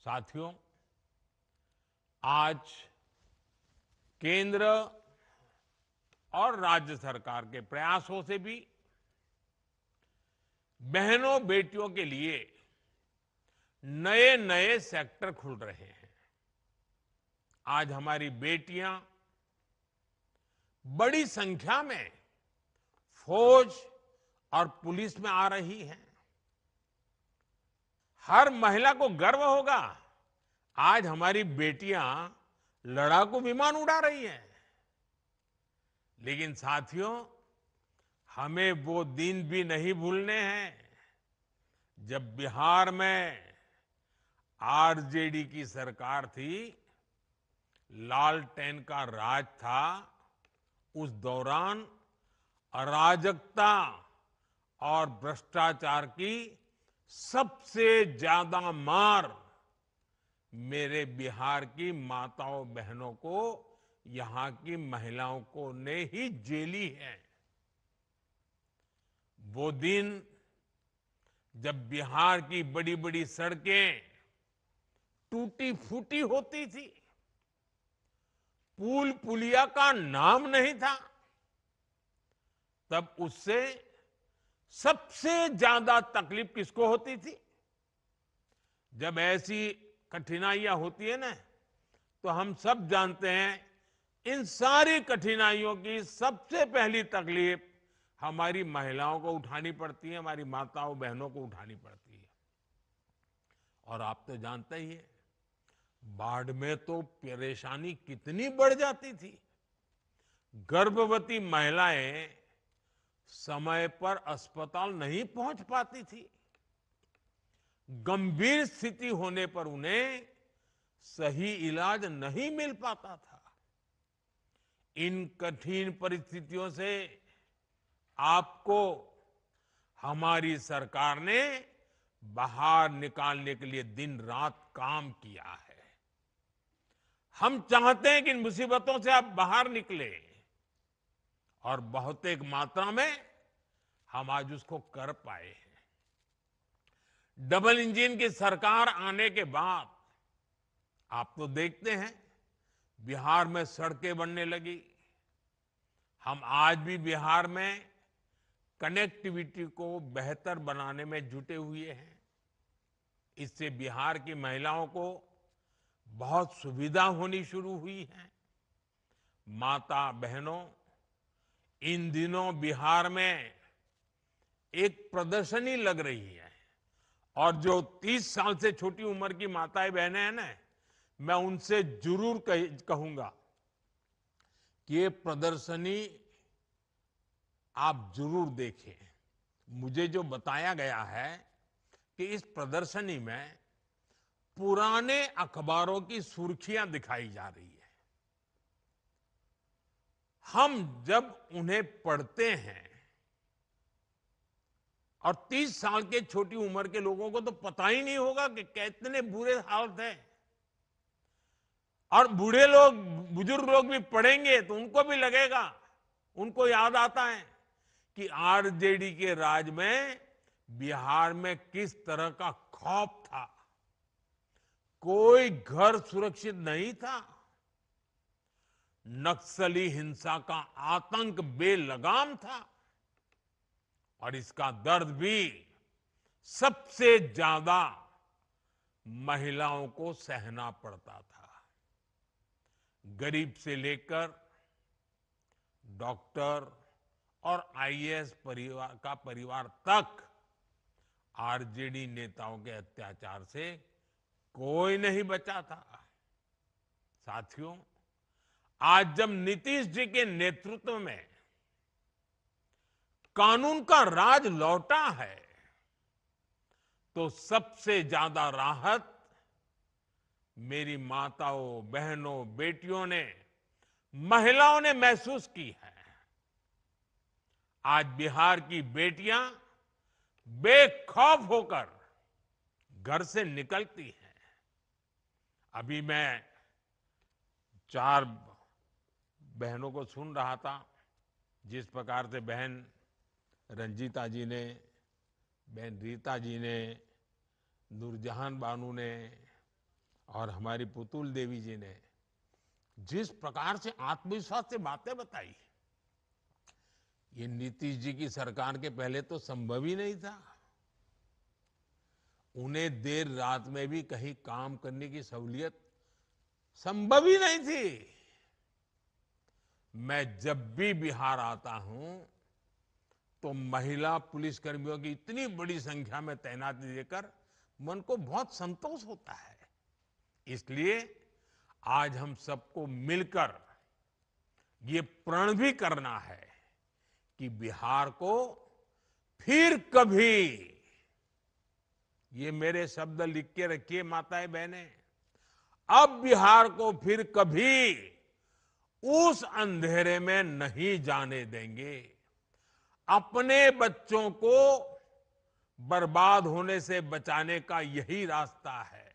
साथियों, आज केंद्र और राज्य सरकार के प्रयासों से भी बहनों बेटियों के लिए नए नए सेक्टर खुल रहे हैं। आज हमारी बेटियां बड़ी संख्या में फौज और पुलिस में आ रही हैं। हर महिला को गर्व होगा, आज हमारी बेटियां लड़ाकू विमान उड़ा रही हैं। लेकिन साथियों, हमें वो दिन भी नहीं भूलने हैं जब बिहार में आरजेडी की सरकार थी, लालटेन का राज था। उस दौरान अराजकता और भ्रष्टाचार की सबसे ज्यादा मार मेरे बिहार की माताओं बहनों को, यहां की महिलाओं को ने ही झेली है। वो दिन जब बिहार की बड़ी बड़ी सड़कें टूटी फूटी होती थी, पुल पुलिया का नाम नहीं था, तब उससे सबसे ज्यादा तकलीफ किसको होती थी? जब ऐसी कठिनाइयां होती है ना, तो हम सब जानते हैं, इन सारी कठिनाइयों की सबसे पहली तकलीफ हमारी महिलाओं को उठानी पड़ती है, हमारी माताओं बहनों को उठानी पड़ती है। और आप तो जानते ही हैं, बाढ़ में तो परेशानी कितनी बढ़ जाती थी। गर्भवती महिलाएं समय पर अस्पताल नहीं पहुंच पाती थी। गंभीर स्थिति होने पर उन्हें सही इलाज नहीं मिल पाता था। इन कठिन परिस्थितियों से आपको हमारी सरकार ने बाहर निकालने के लिए दिन रात काम किया है। हम चाहते हैं कि इन मुसीबतों से आप बाहर निकले, और बहुत एक मात्रा में हम आज उसको कर पाए हैं। डबल इंजन की सरकार आने के बाद आप तो देखते हैं, बिहार में सड़कें बनने लगी। हम आज भी बिहार में कनेक्टिविटी को बेहतर बनाने में जुटे हुए हैं। इससे बिहार की महिलाओं को बहुत सुविधा होनी शुरू हुई है। माता बहनों, इन दिनों बिहार में एक प्रदर्शनी लग रही है, और जो 30 साल से छोटी उम्र की माताएं बहनें हैं ना, मैं उनसे जरूर कहूंगा कि ये प्रदर्शनी आप जरूर देखें। मुझे जो बताया गया है कि इस प्रदर्शनी में पुराने अखबारों की सुर्खियां दिखाई जा रही है। हम जब उन्हें पढ़ते हैं, और 30 साल के छोटी उम्र के लोगों को तो पता ही नहीं होगा कि कितने बुरे हाल थे। और बूढ़े लोग, बुजुर्ग लोग भी पढ़ेंगे तो उनको भी लगेगा, उनको याद आता है कि आरजेडी के राज में बिहार में किस तरह का खौफ था। कोई घर सुरक्षित नहीं था। नक्सली हिंसा का आतंक बेलगाम था, और इसका दर्द भी सबसे ज्यादा महिलाओं को सहना पड़ता था। गरीब से लेकर डॉक्टर और आईएएस परिवार तक आरजेडी नेताओं के अत्याचार से कोई नहीं बचा था। साथियों, आज जब नीतीश जी के नेतृत्व में कानून का राज लौटा है, तो सबसे ज्यादा राहत मेरी माताओं बहनों बेटियों ने, महिलाओं ने महसूस की है। आज बिहार की बेटियां बेखौफ होकर घर से निकलती हैं। अभी मैं 4 बहनों को सुन रहा था, जिस प्रकार से बहन रंजीता जी ने, बहन रीता जी ने, नूरजहान बानू ने, और हमारी पुतुल देवी जी ने जिस प्रकार से आत्मविश्वास से बातें बताई, ये नीतीश जी की सरकार के पहले तो संभव ही नहीं था। उन्हें देर रात में भी कहीं काम करने की सहूलियत संभव ही नहीं थी। मैं जब भी बिहार आता हूं तो महिला पुलिसकर्मियों की इतनी बड़ी संख्या में तैनाती देकर मन को बहुत संतोष होता है। इसलिए आज हम सबको मिलकर ये प्रण भी करना है कि बिहार को फिर कभी, ये मेरे शब्द लिख के रखिए माताएं बहनें, अब बिहार को फिर कभी उस अंधेरे में नहीं जाने देंगे। अपने बच्चों को बर्बाद होने से बचाने का यही रास्ता है।